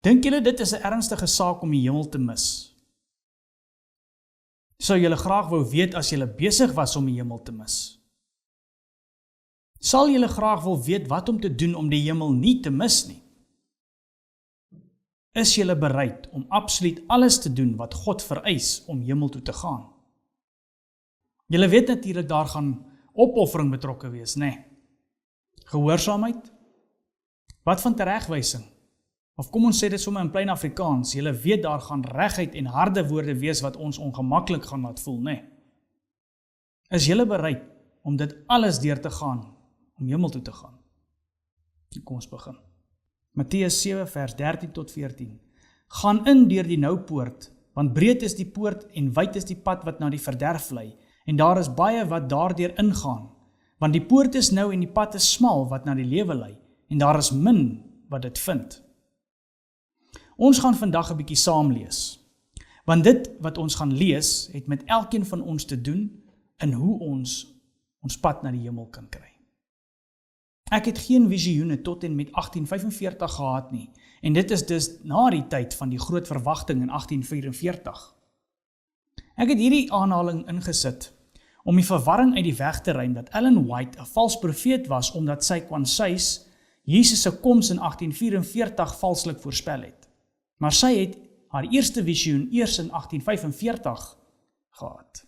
Dink julle dit is 'n ernstige saak om die hemel te mis? Sou julle graag wou weet as julle besig was om die hemel te mis? Sal julle graag wil weet wat om te doen om die hemel nie te mis nie? Is julle bereid om absoluut alles te doen wat God vereis om hemel toe te gaan? Julle weet natuurlik daar gaan opoffering betrokke wees, né? Gehoorsaamheid? Wat van teregwysing? Of kom ons sê dit sommer in plain Afrikaans, julle weet daar gaan regheid en harde woorde wees wat ons ongemaklik gaan laat voel, né? Is julle bereid om dit alles deur te gaan, om hemel toe te gaan? Kom ons begin. Matteus 7 vers 13 tot 14. Gaan in deur die nou poort, want breed is die poort en wyd is die pad wat na die verderf lei, en daar is baie wat daardeur ingaan, want die poort is nou en die pad is smal wat na die lewe lei, en daar is min wat dit vind. Ons gaan vandag 'n bietjie saam lees, want dit wat ons gaan lees, het met elkeen van ons te doen in hoe ons pad na die hemel kan kry. Ek het geen visioene tot en met 1845 gehad nie, en dit is dus na die tyd van die groot verwagting in 1844. Ek het hierdie aanhaling ingesit, om die verwarring uit die weg te ruim dat Ellen White 'n vals profeet was, omdat sy kwansuis Jesus se koms in 1844 valslik voorspel het. Maar sy het haar eerste visioen eers in 1845 gehad.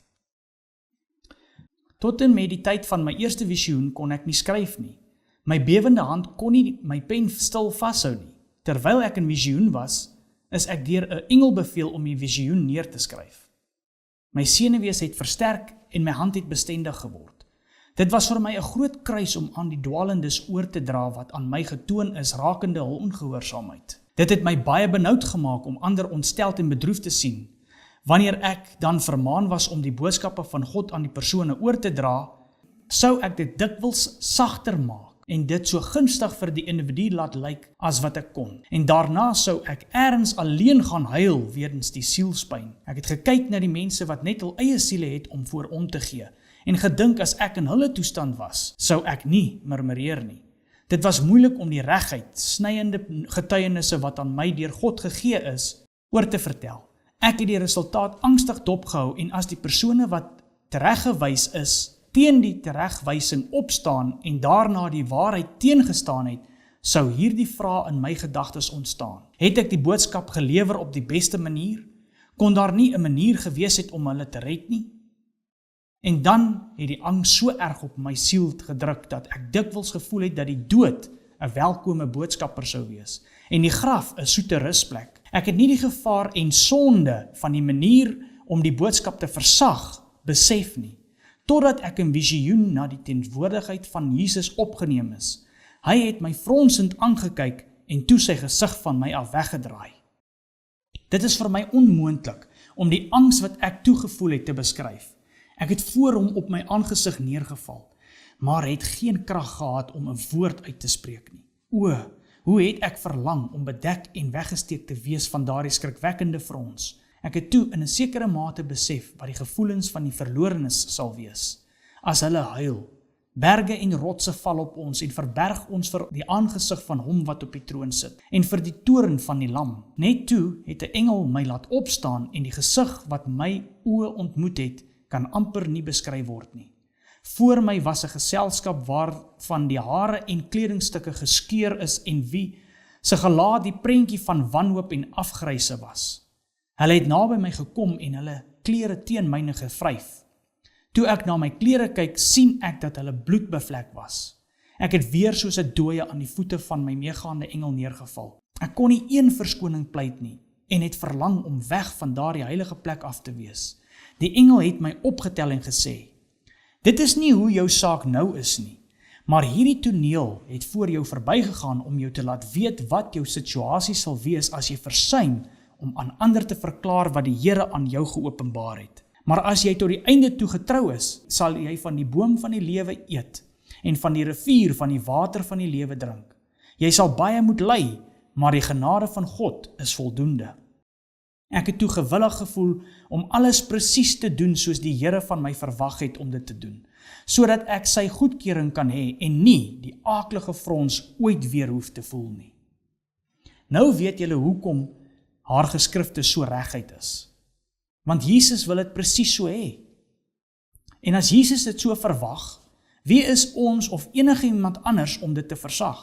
Tot en met die tyd van my eerste visioen kon ek nie skryf nie. My bewende hand kon nie my pen stil vashou nie. Terwyl ek in visioen was, is ek deur 'n engel beveel om die visioen neer te skryf. My senuwees het versterk en my hand het bestendig geword. Dit was vir my 'n groot kruis om aan die dwalendes oor te dra wat aan my getoon is rakende hul ongehoorsaamheid. Dit het my baie benoud gemaak om ander ontsteld en bedroef te sien. Wanneer ek dan vermaan was om die boodskappe van God aan die persone oor te dra, sou ek dit dikwels sagter maak en dit so gunstig vir die individu laat lyk as wat ek kon. En daarna sou ek ergens alleen gaan huil weens die sielspyn. Ek het gekyk na die mense wat net hul eie siele het om voor om te gee, en gedink as ek in hulle toestand was, sou ek nie murmureer nie. Dit was moeilik om die regheid, snyende getuienisse wat aan my deur God gegee is, oor te vertel. Ek het die resultaat angstig dopgehou en as die persone wat tereggewys is, teen die teregwysing opstaan en daarna die waarheid teengestaan het, sou hierdie vraag in my gedagtes ontstaan. Het ek die boodskap gelewer op die beste manier? Kon daar nie 'n manier gewees het om hulle te red nie? En dan het die angs so erg op my siel gedruk dat ek dikwels gevoel het dat die dood 'n welkome boodskapper sou wees en die graf 'n soete rusplek. Ek het nie die gevaar en sonde van die manier om die boodskap te versag besef nie, totdat ek in visioen na die teenwoordigheid van Jesus opgeneem is. Hy het my fronsend aangekyk en toe sy gesig van my af weggedraai. Dit is vir my onmoontlik om die angs wat ek toegevoel het te beskryf. Ek het voor hom op my aangesig neergeval, maar het geen krag gehad om 'n woord uit te spreek nie. O, hoe het ek verlang om bedek en weggesteek te wees van daardie skrikwekkende frons. Ek het toe in 'n sekere mate besef wat die gevoelens van die verlorenes sal wees. As hulle huil, berge en rotse val op ons en verberg ons vir die aangesig van hom wat op die troon sit en vir die toorn van die lam. Net toe het 'n engel my laat opstaan en die gesig wat my oë ontmoet het, kan amper nie beskryf word nie. Voor my was 'n geselskap waarvan die hare en kledingstukke geskeur is en wie se gelaat die prentjie van wanhoop en afgryse was. Hulle het naby my gekom en hulle klere teen myne gevryf. Toe ek na my klere kyk, sien ek dat hulle bloedbevlek was. Ek het weer soos 'n dooie aan die voete van my meegaande engel neergeval. Ek kon nie een verskoning pleit nie en het verlang om weg van daardie heilige plek af te wees. Die engel het my opgetel en gesê, dit is nie hoe jou saak nou is nie, maar hierdie toneel het voor jou verbygegaan om jou te laat weet wat jou situasie sal wees as jy versuim om aan ander te verklaar wat die Here aan jou geopenbaar het. Maar as jy tot die einde toe getrou is, sal jy van die boom van die lewe eet en van die rivier van die water van die lewe drink. Jy sal baie moet ly, maar die genade van God is voldoende. Ek het toe gewillig gevoel om alles presies te doen soos die Here van my verwag het om dit te doen, sodat ek sy goedkeuring kan hê en nie die aaklige frons ooit weer hoef te voel nie. Nou weet julle hoekom haar geskrifte so reguit is. Want Jesus wil dit presies so hê. En as Jesus dit so verwag, wie is ons of enige iemand anders om dit te versag?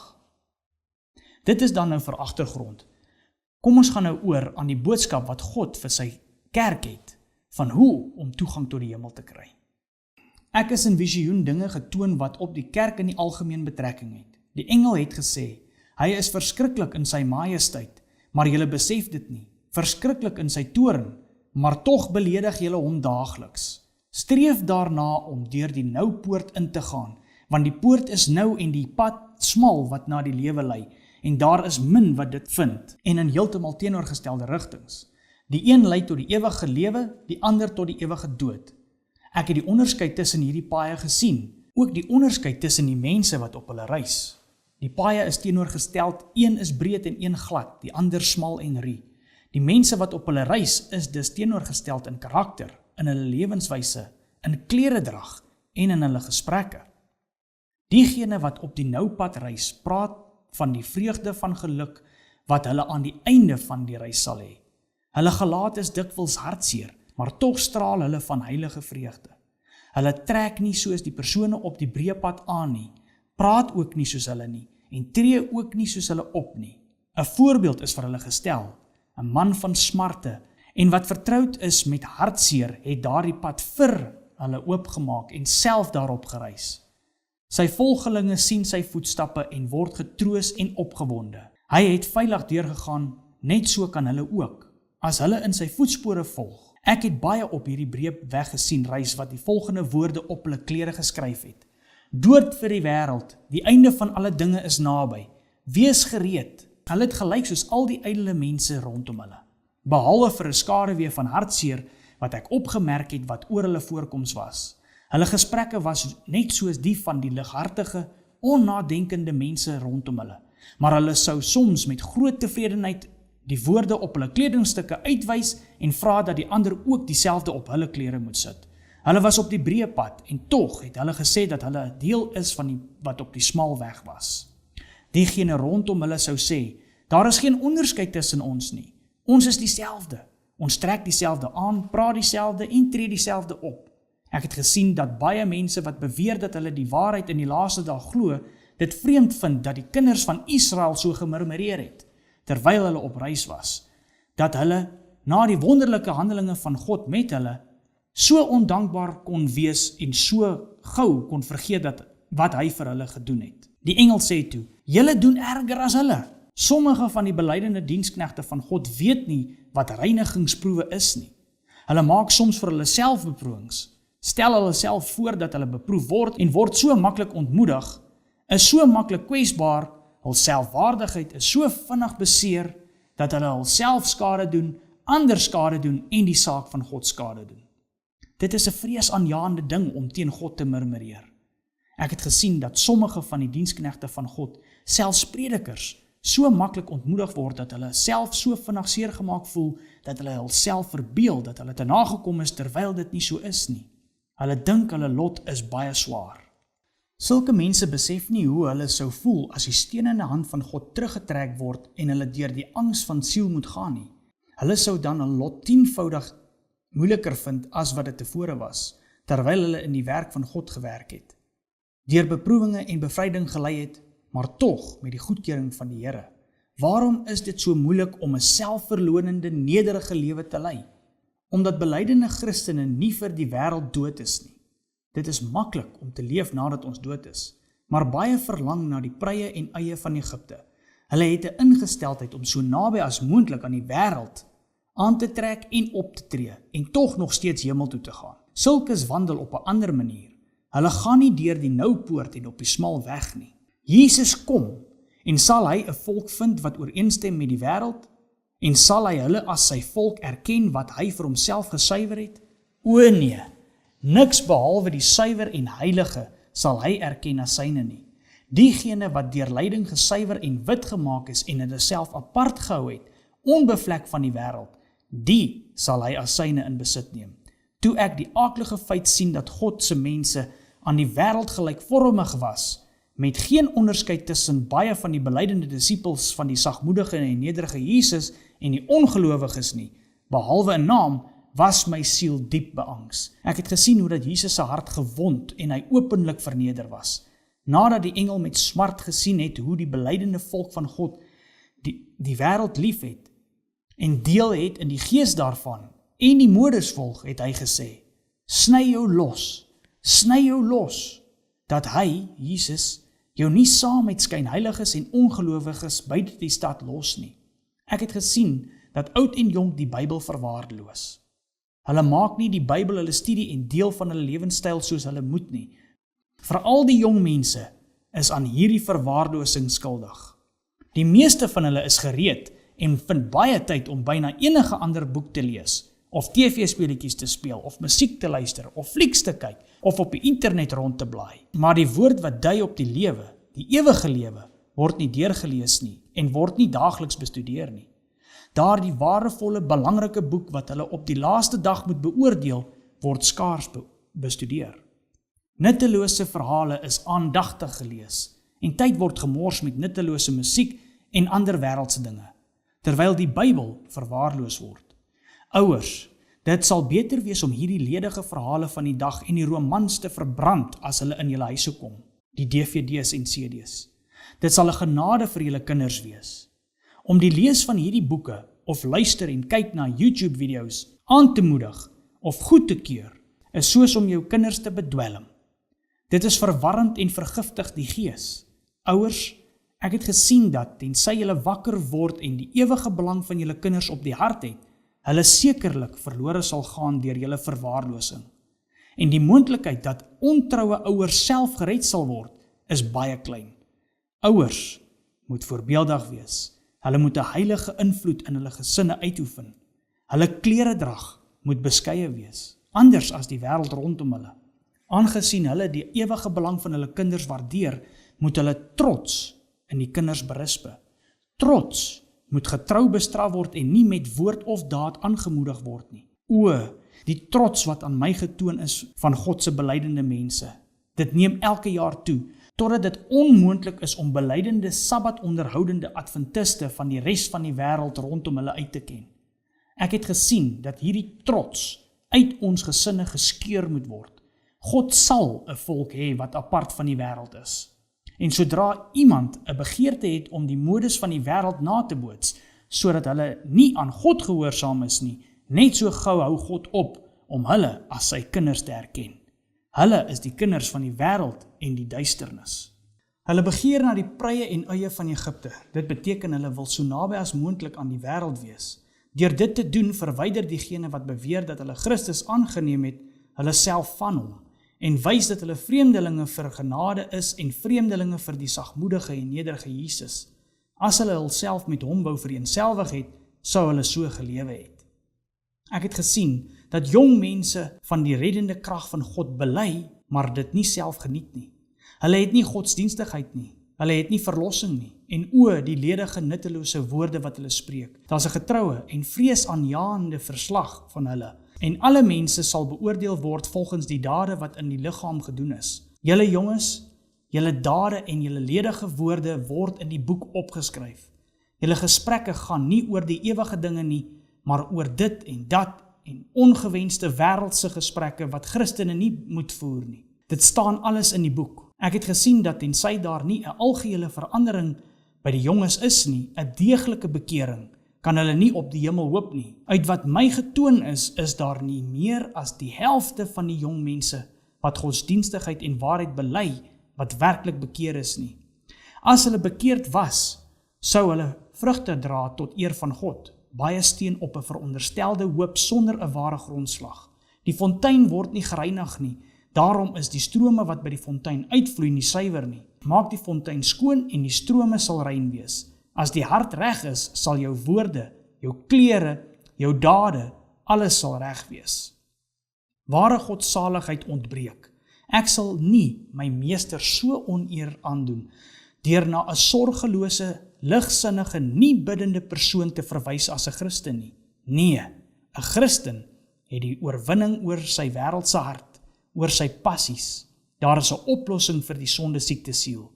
Dit is dan nou vir agtergrond. Kom ons gaan nou oor aan die boodskap wat God vir sy kerk het, van hoe om toegang tot die hemel te kry. Ek is in visioen dinge getoon wat op die kerk in die algemeen betrekking het. Die engel het gesê, hy is verskriklik in sy majesteit, maar julle besef dit nie. Verskriklik in sy toorn, maar tog beledig julle hom daagliks. Streef daarna om deur die nou poort in te gaan, want die poort is nou en die pad smal wat na die lewe lei, en daar is min wat dit vind, en in heeltemal teenoorgestelde rigtings. Die een lei tot die ewige lewe, die ander tot die ewige dood. Ek het die onderskeid tussen hierdie paaie gesien, ook die onderskeid tussen die mense wat op hulle reis. Die paaie is teenoorgesteld, een is breed en een glad, die ander smal en rie. Die mense wat op hulle reis is dus teenoorgesteld in karakter, in hulle lewenswyse, in kleredrag en in hulle gesprekke. Diegene wat op die nou pad reis, praat van die vreugde van geluk wat hulle aan die einde van die reis sal hê. Hulle gelaat is dikwels hartseer, maar tog straal hulle van heilige vreugde. Hulle trek nie soos die persone op die breë pad aan nie, praat ook nie soos hulle nie, en tree ook nie soos hulle op nie. 'n Voorbeeld is vir hulle gestel, 'n man van smarte, en wat vertroud is met hartseer, het daardie pad vir hulle oopgemaak en self daarop gereis. Sy volgelinge sien sy voetstappe en word getroos en opgewonde. Hy het veilig deurgegaan, net so kan hulle ook, as hulle in sy voetspore volg. Ek het baie op hierdie breë weg gesien reis wat die volgende woorde op hulle klere geskryf het. Dood vir die wêreld, die einde van alle dinge is naby. Wees gereed. Hulle het gelyk soos al die ydelle mense rondom hulle. Behalwe vir 'n skaduwee van hartseer wat ek opgemerk het wat oor hulle voorkoms was. Hulle gesprekke was net soos die van die lighartige, onnadenkende mense rondom hulle, maar hulle sou soms met groot tevredenheid die woorde op hulle kledingstukke uitwys en vra dat die ander ook dieselfde op hulle klere moet sit. Hulle was op die breë pad en tog het hulle gesê dat hulle 'n deel is van die wat op die smal weg was. Diegene rondom hulle sou sê, daar is geen onderskeid tussen ons nie. Ons is dieselfde. Ons trek dieselfde aan, praat dieselfde en tree dieselfde op. Ek het gesien dat baie mense wat beweer dat hulle die waarheid in die laaste dag glo, dit vreemd vind dat die kinders van Israel so gemurmureer het, terwyl hulle op reis was, dat hulle na die wonderlike handelinge van God met hulle so ondankbaar kon wees en so gou kon vergeet dat wat hy vir hulle gedoen het. Die engel sê toe, julle doen erger as hulle. Sommige van die belydende diensknegte van God weet nie wat reinigingsproewe is nie. Hulle maak soms vir hulle self beproewings, stel hulle self voor dat hulle beproef word en word so maklik ontmoedig, is so maklik kwesbaar, hul selfwaardigheid is so vinnig beseer, dat hulle hulself skade doen, ander skade doen en die saak van God skade doen. Dit is 'n vreesaanjaende ding om teen God te murmureer. Ek het gesien dat sommige van die diensknegte van God, selfs predikers, so maklik ontmoedig word dat hulle self so vinnig seer gemaak voel, dat hulle hulself verbeel dat hulle te nagekom is terwyl dit nie so is nie. Hulle dink hulle lot is baie swaar. Sulke mense besef nie hoe hulle sou voel as die stenende hand van God teruggetrek word en hulle deur die angs van siel moet gaan nie. Hulle sou dan 'n lot 10voudig moeiliker vind as wat dit tevore was, terwyl hulle in die werk van God gewerk het, deur beproewinge en bevryding gelei het, maar tog met die goedkeuring van die Here. Waarom is dit so moeilik om 'n selfverlonende, nederige lewe te lei? Omdat belydende Christene nie vir die wêreld dood is nie. Dit is maklik om te leef nadat ons dood is. maar baie verlang na die prye en eie van Egipte. Hulle het 'n ingesteldheid om so naby as moontlik aan die wêreld aan te trek en op te tree, en tog nog steeds hemel toe te gaan. Sulkes wandel op 'n ander manier. Hulle gaan nie deur die nou poort en op die smal weg nie. Jesus kom, en sal hy 'n volk vind wat ooreenstem met die wêreld? En sal hy hulle as sy volk erken wat hy vir homself gesuiwer het? O nee, niks behalwe die suiwer en heilige sal hy erken as syne nie. Diegene wat deur lyding gesuiwer en wit gemaak is en hulle self apart gehou het, onbevlek van die wêreld, die sal hy as syne in besit neem. Toe ek die aaklige feit sien dat God se mense aan die wêreld gelykvormig was, met geen onderskeid tussen baie van die belydende disippels van die sagmoedige en nederige Jesus en die ongelowiges nie, behalwe 'n naam, was my siel diep beangs. Ek het gesien hoe dat Jesus se hart gewond en hy openlik verneder was. Nadat die engel met smart gesien het hoe die belydende volk van God die wêreld lief het en deel het in die gees daarvan en die modes volg, het hy gesê, sny jou los, dat hy, Jesus, jou nie saam met skynheiliges en ongelowiges buite die stad los nie. Ek het gesien dat oud en jonk die Bybel verwaarloos. Hulle maak nie die Bybel hulle studie en deel van hulle lewenstyl soos hulle moet nie. Veral die jong mense is aan hierdie verwaarlosing skuldig. Die meeste van hulle is gereed en vind baie tyd om byna enige ander boek te lees, of TV-speletjies te speel, of musiek te luister, of flieks te kyk, of op die internet rond te blaai. Maar die woord wat dui op die lewe, die ewige lewe, word nie deurgelees nie, en word nie daagliks bestudeer nie. Daardie waardevolle, belangrike boek wat hulle op die laaste dag moet beoordeel, word skaars bestudeer. Nuttelose verhale is aandagtig gelees, en tyd word gemors met nuttelose musiek en ander wêreldse dinge, terwyl die Bybel verwaarloos word. Ouers, dit sal beter wees om hierdie ledige verhale van die dag en die romans te verbrand as hulle in julle huise kom, die DVD's en CD's. Dit sal 'n genade vir julle kinders wees. Om die lees van hierdie boeke, of luister en kyk na YouTube-video's, aan te moedig, of goed te keur, is soos om jou kinders te bedwelm. Dit is verwarrend en vergiftig die gees. Ouers, ek het gesien dat, tensy julle wakker word en die ewige belang van julle kinders op die hart het, hulle sekerlik verlore sal gaan deur julle verwaarlosing. En die moontlikheid dat ontroue ouers self gered sal word, is baie klein. Ouers moet voorbeeldig wees. Hulle moet 'n heilige invloed in hulle gesinne uitoefen. Hulle kleredrag moet beskeie wees, anders as die wêreld rondom hulle. Aangesien hulle die ewige belang van hulle kinders waardeer, moet hulle trots in die kinders berispe. Trots moet getrou bestraf word en nie met woord of daad aangemoedig word nie. O, die trots wat aan my getoon is van God se belydende mense. Dit neem elke jaar toe, totdat dit onmoontlik is om belydende sabbatonderhoudende adventiste van die res van die wêreld rondom hulle uit te ken. Ek het gesien dat hierdie trots uit ons gesinne geskeur moet word. God sal 'n volk hê wat apart van die wêreld is. En sodra iemand 'n begeerte het om die modes van die wêreld na te boots, sodat hulle nie aan God gehoorsaam is nie, net so gou hou God op om hulle as sy kinders te erken. Hulle is die kinders van die wêreld en die duisternis. Hulle begeer na die prye en eie van Egipte. Dit beteken hulle wil so naby as moontlik aan die wêreld wees. Deur dit te doen, verwyder diegene wat beweer dat hulle Christus aangeneem het, hulle self van hom, en wys dat hulle vreemdelinge vir genade is en vreemdelinge vir die sagmoedige en nederige Jesus. As hulle hulself met hom wou vereenselwig het, sou hulle so gelewe het. Ek het gesien dat jong mense van die reddende krag van God bely, maar dit nie self geniet nie. Hulle het nie godsdienstigheid nie, hulle het nie verlossing nie, en die ledige nuttelose woorde wat hulle spreek. Daar's 'n getroue en vreesaanjaende verslag van hulle, en alle mense sal beoordeel word volgens die dade wat in die liggaam gedoen is. Julle jonges, julle dade en julle ledige woorde word in die boek opgeskryf. Julle gesprekke gaan nie oor die ewige dinge nie, maar oor dit en dat en ongewenste wêreldse gesprekke wat Christene nie moet voer nie. Dit staan alles in die boek. Ek het gesien dat tensy daar nie 'n algehele verandering by die jonges is nie, 'n deeglike bekering, kan hulle nie op die hemel hoop nie. Uit wat my getoon is daar nie meer as die helfte van die jong mense wat godsdienstigheid en waarheid bely, wat werklik bekeer is nie. As hulle bekeerd was, sou hulle vrugte dra tot eer van God, baie steen op 'n veronderstelde hoop sonder 'n ware grondslag. Die fontein word nie gereinig nie, daarom is die strome wat by die fontein uitvloei nie suiwer nie. Maak die fontein skoon en die strome sal rein wees. As die hart reg is, sal jou woorde, jou klere, jou dade, alles sal reg wees. Ware godsaligheid ontbreek. Ek sal nie my meester so oneer aandoen, deur na 'n sorgelose, ligsinnige, nie biddende persoon te verwys as 'n Christen nie. Nee, 'n Christen het die oorwinning oor sy wêreldse hart, oor sy passies. Daar is 'n oplossing vir die sondesiekte siel.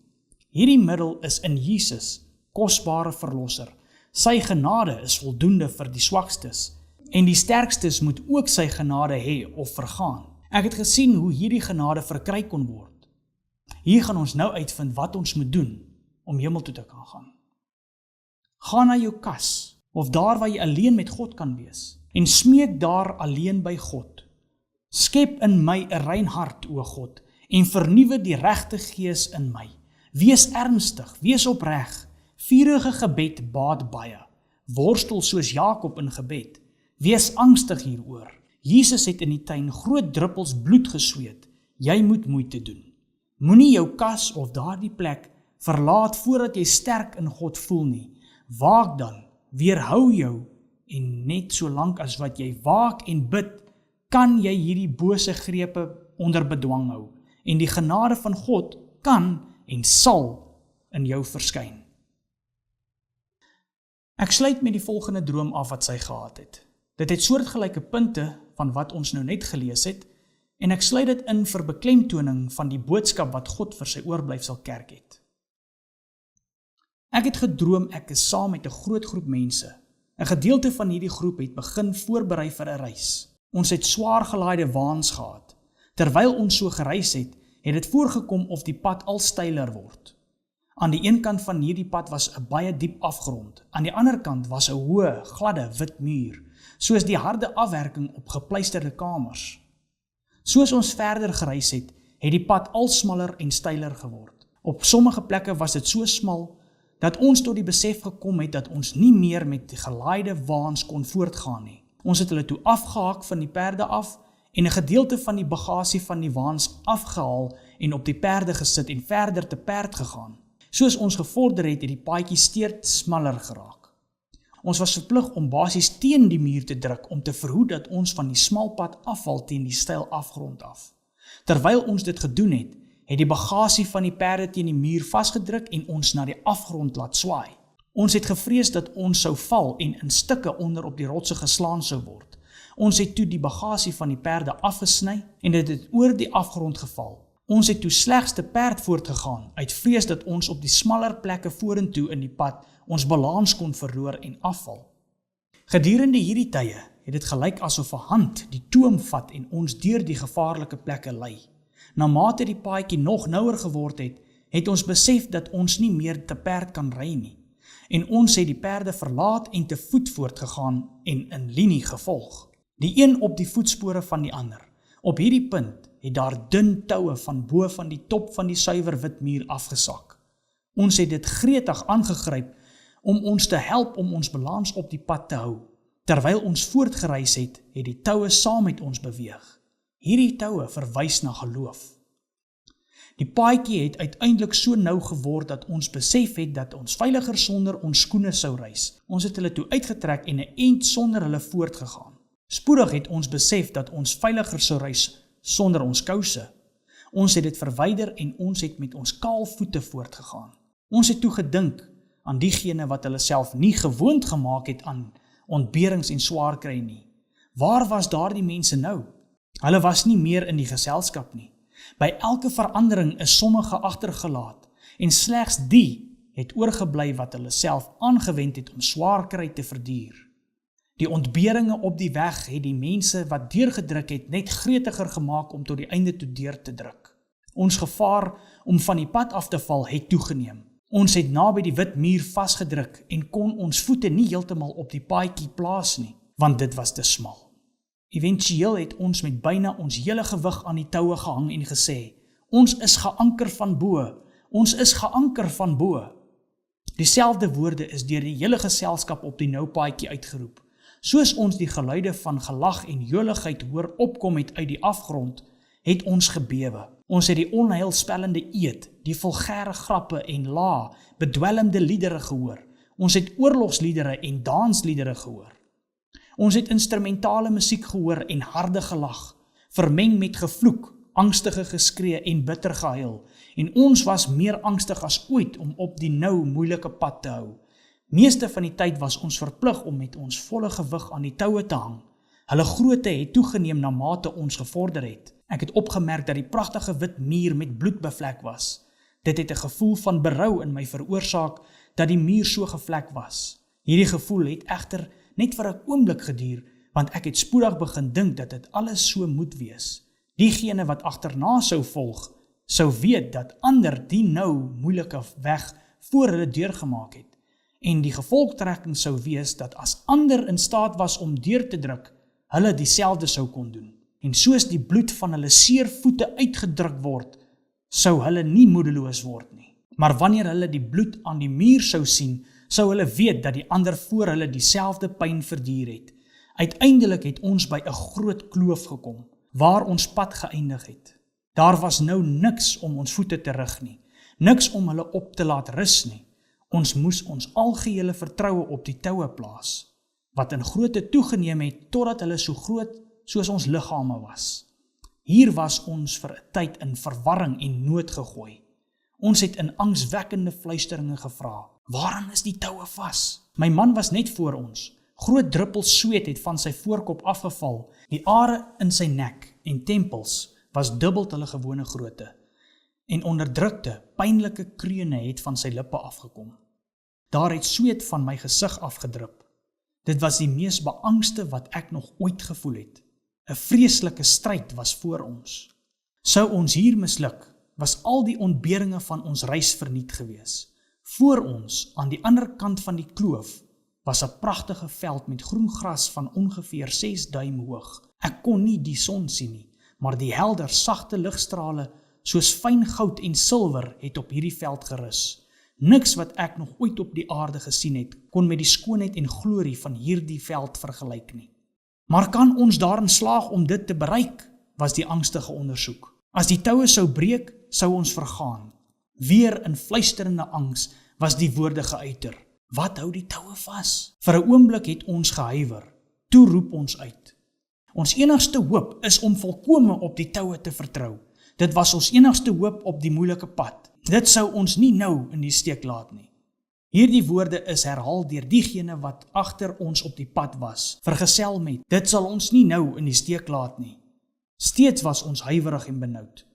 Hierdie middel is in Jesus, kosbare verlosser. Sy genade is voldoende vir die swakstes, en die sterkstes moet ook sy genade hê of vergaan. Ek het gesien hoe hierdie genade verkry kon word. Hier gaan ons nou uitvind wat ons moet doen om hemel toe te kan gaan. Ga na jou kas, of daar waar jy alleen met God kan wees, en smeek daar alleen by God. Skep in my 'n rein hart, o God, en vernuwe die regte gees in my. Wees ernstig, wees opreg. Vurige gebed baat baie. Worstel soos Jakob in gebed. Wees angstig hieroor. Jesus het in die tuin groot druppels bloed gesweet. Jy moet moeite doen. Moenie jou kas of daardie plek verlaat voordat jy sterk in God voel nie. Waak dan, weerhou jou, en net so lank as wat jy waak en bid, kan jy hierdie bose grepe onder bedwang hou, en die genade van God kan en sal in jou verskyn. Ek sluit met die volgende droom af wat sy gehad het. Dit het soortgelyke punte van wat ons nou net gelees het, en ek sluit dit in vir beklemtoning van die boodskap wat God vir sy oorblyfsel kerk het. Ek het gedroom ek is saam met 'n groot groep mense. 'n Gedeelte van hierdie groep het begin voorberei vir 'n reis. Ons het swaar gelaaide waans gehad. Terwyl ons so gereis het, het dit voorgekom of die pad al steiler word. Aan die een kant van hierdie pad was 'n baie diep afgrond. Aan die ander kant was 'n hoë, gladde, wit muur, soos die harde afwerking op gepleisterde kamers. Soos ons verder gereis het, het die pad al smaller en steiler geword. Op sommige plekke was dit so smal, dat ons tot die besef gekom het dat ons nie meer met die gelaaide waans kon voortgaan nie. Ons het hulle toe afgehaak van die perde af, en 'n gedeelte van die bagasie van die waans afgehaal en op die perde gesit en verder te perd gegaan. Soos ons gevorder het, het die paadjie steeds smaller geraak. Ons was verplig om basies teen die muur te druk om te verhoed dat ons van die smal pad afval teen die steil afgrond af. Terwyl ons dit gedoen het, het die bagasie van die perde teen die muur vasgedruk en ons na die afgrond laat swaai. Ons het gevrees dat ons sou val en in stukke onder op die rotse geslaan sou word. Ons het toe die bagasie van die perde afgesny en dit het oor die afgrond geval. Ons het toe slegs te perd voortgegaan, uit vrees dat ons op die smaller plekke vorentoe in die pad ons balans kon verloor en afval. Gedurende hierdie tye het dit gelyk asof 'n hand die toom vat en ons deur die gevaarlike plekke lei. Na mate die paadjie nog nouer geword het, het ons besef dat ons nie meer te perd kan ry nie. En ons het die perde verlaat en te voet voortgegaan en in linie gevolg. Die een op die voetspore van die ander. Op hierdie punt het daar dun toue van bo van die top van die suiwer wit muur afgesak. Ons het dit gretig aangegryp om ons te help om ons balans op die pad te hou. Terwyl ons voortgereis het, het die toue saam met ons beweeg. Hierdie toue verwys na geloof. Die paadjie het uiteindelik so nou geword dat ons besef het dat ons veiliger sonder ons skoene sou reis. Ons het hulle toe uitgetrek en 'n ent sonder hulle voortgegaan. Spoedig het ons besef dat ons veiliger sou reis sonder ons kouse. Ons het dit verwyder en ons het met ons kaal voete voortgegaan. Ons het toe gedink aan diegene wat hulle self nie gewoond gemaak het aan ontberings en swaar kry nie. Waar was daardie mense nou? Hulle was nie meer in die geselskap nie. By elke verandering is sommige agtergelaat en slegs die het oorgebly wat hulle self aangewend het om swaar kry te verduur. Die ontberinge op die weg het die mense wat deurgedruk het net gretiger gemaak om tot die einde toe deur te druk. Ons gevaar om van die pad af te val het toegeneem. Ons het naby die wit muur vasgedruk en kon ons voete nie heeltemal op die paadjie plaas nie, want dit was te smal. Eventueel het ons met byna ons hele gewig aan die toue gehang en gesê, Ons is geanker van bo. Ons is geanker van bo. Dieselfde woorde is deur die hele geselskap op die noupaadjie uitgeroep. Soos ons die geluide van gelag en joligheid hoor opkom het uit die afgrond, het ons gebewe. Ons het die onheilspellende eed, die vulgêre grappe en bedwelmde liedere gehoor. Ons het oorlogsliedere en dansliedere gehoor. Ons het instrumentale musiek gehoor en harde gelag, vermeng met gevloek, angstige geskree en bitter gehuil. En ons was meer angstig as ooit om op die nou moeilike pad te hou. Meeste van die tyd was ons verplig om met ons volle gewig aan die toue te hang. Hulle grootte het toegeneem na mate ons gevorder het. Ek het opgemerk dat die pragtige wit muur met bloed bevlek was. Dit het 'n gevoel van berou in my veroorsaak dat die muur so gevlek was. Hierdie gevoel het egter net vir 'n oomblik geduur, want ek het spoedig begin dink dat dit alles so moet wees. Diegene wat agterna sou volg, sou weet dat ander die nou moeilike weg voor hulle deurgemaak het. En die gevolgtrekking sou wees dat as ander in staat was om deur te druk, hulle dieselfde sou kon doen. En soos die bloed van hulle seer voete uitgedruk word, sou hulle nie moedeloos word nie. Maar wanneer hulle die bloed aan die muur sou sien, sou hulle weet dat die ander voor hulle dieselfde pyn verduur het. Uiteindelik het ons by 'n groot kloof gekom, waar ons pad geëindig het. Daar was nou niks om ons voete te rig nie, niks om hulle op te laat rus nie. Ons moes ons algehele vertroue op die toue plaas, wat in grootte toegeneem het totdat hulle so groot soos ons liggame was. Hier was ons vir 'n tyd in verwarring en nood gegooi. Ons het in angswekkende fluisteringe gevra, waaraan is die toue vas? My man was net voor ons. Groot druppels sweet het van sy voorkop afgeval. Die are in sy nek en tempels was dubbel hulle gewone grootte. En onderdrukte, pynlike kreune het van sy lippe afgekom. Daar het sweet van my gesig afgedrup. Dit was die mees beangste wat ek nog ooit gevoel het. 'n Vreeslike stryd was voor ons. Sou ons hier misluk, was al die ontberinge van ons reis verniet gewees. Voor ons, aan die ander kant van die kloof, was 'n pragtige veld met groen gras van ongeveer 6 duim hoog. Ek kon nie die son sien nie, maar die helder, sagte ligstrale, soos fyn goud en silwer, het op hierdie veld gerus. Niks wat ek nog ooit op die aarde gesien het, kon met die skoonheid en glorie van hierdie veld vergelyk nie. Maar kan ons daarin slaag om dit te bereik, was die angstige ondersoek. As die toue sou breek, sou ons vergaan. Weer in fluisterende angs was die woorde geuiter. Wat hou die toue vas? Vir 'n oomblik het ons gehuiwer. Toe roep ons uit. Ons enigste hoop is om volkome op die toue te vertrou. Dit was ons enigste hoop op die moeilike pad. Dit sou ons nie nou in die steek laat nie. Hierdie woorde is herhaal deur diegene wat agter ons op die pad was, vergesel met, dit sal ons nie nou in die steek laat nie. Steeds was ons huiwerig en benoud.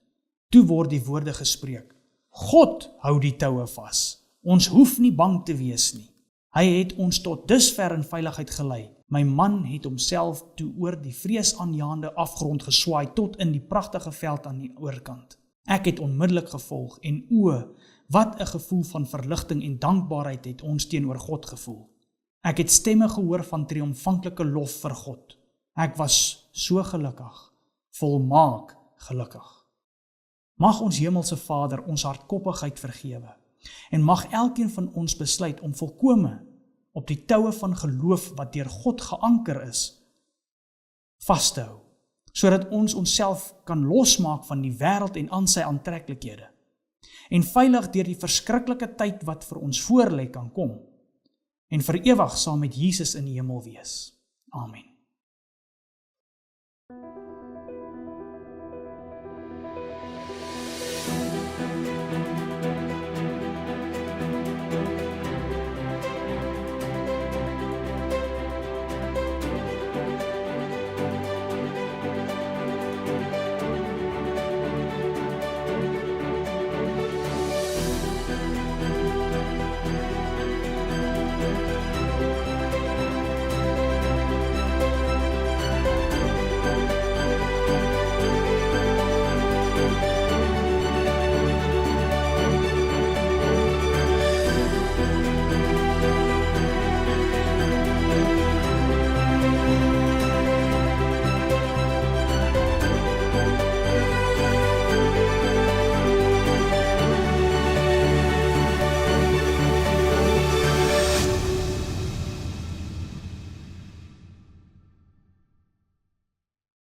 Toe word die woorde gespreek. God hou die toue vas. Ons hoef nie bang te wees nie. Hy het ons tot dusver in veiligheid gelei. My man het homself toe oor die vreesaanjaende afgrond geswaai tot in die pragtige veld aan die oorkant. Ek het onmiddellik gevolg en wat 'n gevoel van verligting en dankbaarheid het ons teenoor God gevoel. Ek het stemme gehoor van triomfanklike lof vir God. Ek was so gelukkig, volmaak gelukkig. Mag ons Hemelse Vader ons hardkoppigheid vergewe en mag elkeen van ons besluit om volkome op die toue van geloof wat deur God geanker is, vas te hou, sodat ons onsself kan losmaak van die wêreld en aan sy aantreklikhede, en veilig deur die verskriklike tyd wat vir ons voorlê kan kom, en vir ewig saam met Jesus in die hemel wees. Amen.